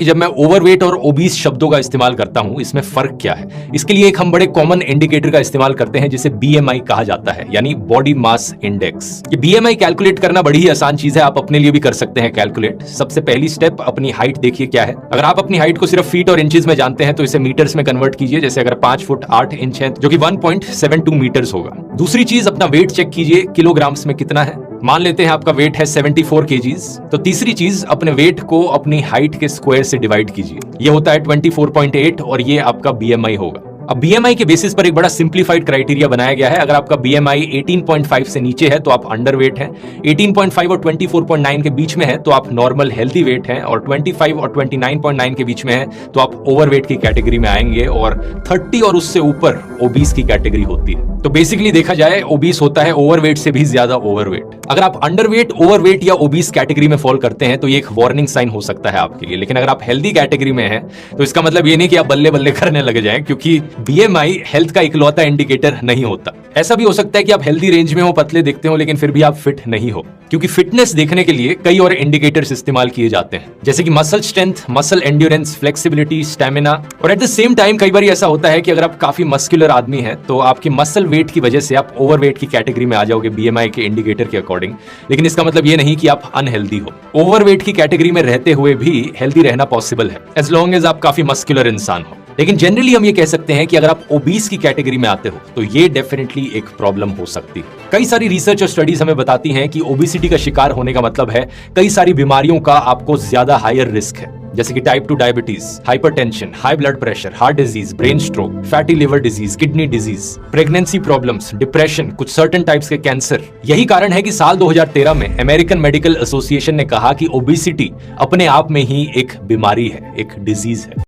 जब मैं ओवरवेट और ओबीस शब्दों का इस्तेमाल करता हूं, इसमें फर्क क्या है? इसके लिए एक हम बड़े कॉमन इंडिकेटर का इस्तेमाल करते हैं जिसे बीएमआई कहा जाता है, यानी बॉडी मास इंडेक्स। ये बीएमआई कैलकुलेट करना बड़ी ही आसान चीज है, आप अपने लिए भी कर सकते हैं कैलकुलेट। सबसे पहली स्टेप, अपनी हाइट देखिए क्या है। अगर आप अपनी हाइट को सिर्फ फीट और इंचेस में जानते हैं तो इसे मीटर्स में कन्वर्ट कीजिए। जैसे अगर 5 फुट 8 इंच है जो कि 1.72 मीटर्स होगा। दूसरी चीज, अपना वेट चेक कीजिए, किलोग्राम्स में कितना है। मान लेते हैं आपका वेट है 74 केजीज, तो तीसरी चीज, अपने वेट को अपनी हाइट के स्क्वायर से डिवाइड कीजिए। ये होता है 24.8 और ये आपका बीएमआई होगा। अब बीएमआई के बेसिस पर एक बड़ा सिंप्लीफाइड क्राइटेरिया बनाया गया है। अगर आपका बीएमआई 18.5 से नीचे है तो आप अंडरवेट हैं, 18.5 और 24.9 के बीच में है तो आप नॉर्मल हेल्दी वेट हैं, और 25 और 29.9 के बीच में है तो आप ओवरवेट की कैटेगरी में आएंगे, और 30 और उससे ऊपर ओबीस की कैटेगरी होती है। तो बेसिकली देखा जाए, ओबीस होता है ओवरवेट से भी ज्यादा ओवरवेट। अगर आप अंडरवेट, ओवरवेट या ओबीस कैटेगरी में फॉल करते हैं तो ये एक वार्निंग साइन हो सकता है आपके लिए। लेकिन अगर आप हेल्दी कैटेगरी में हैं तो इसका मतलब ये नहीं कि आप बल्ले बल्ले करने लगे जाएं, क्योंकि बीएमआई हेल्थ का इकलौता इंडिकेटर नहीं होता। ऐसा भी हो सकता है कि आप हेल्दी रेंज में हो, पतले दिखते हो, लेकिन फिर भी आप फिट नहीं हो, क्योंकि फिटनेस देखने के लिए कई और इंडिकेटर्स इस्तेमाल किए जाते हैं, जैसे कि muscle strength, muscle endurance, flexibility, stamina. और एट द सेम टाइम कई बार ऐसा होता है कि अगर आप काफी मस्कुलर आदमी हैं तो आपकी मसल वेट की वजह से आप ओवरवेट की कैटेगरी में आ जाओगे बीएमआई के इंडिकेटर के अकॉर्डिंग। लेकिन इसका मतलब ये नहीं कि आप अनहेल्दी हो। ओवरवेट की कैटेगरी में रहते हुए भी हेल्दी रहना पॉसिबल है, एज लॉन्ग एज आप काफी मस्कुलर इंसान हो। लेकिन जनरली हम ये कह सकते हैं कि अगर आप ओबीस की कैटेगरी में आते हो तो ये डेफिनेटली एक प्रॉब्लम हो सकती है। कई सारी रिसर्च और स्टडीज हमें बताती हैं कि ओबेसिटी का शिकार होने का मतलब है कई सारी बीमारियों का आपको ज्यादा हायर रिस्क है, जैसे कि type 2 diabetes, hypertension, high blood pressure, heart disease, brain stroke, fatty liver disease, kidney disease, pregnancy problems, depression, कुछ सर्टेन टाइप्स के कैंसर। यही कारण है कि साल 2013 में अमेरिकन मेडिकल एसोसिएशन ने कहा कि ओबेसिटी अपने आप में ही एक बीमारी है, एक डिजीज है।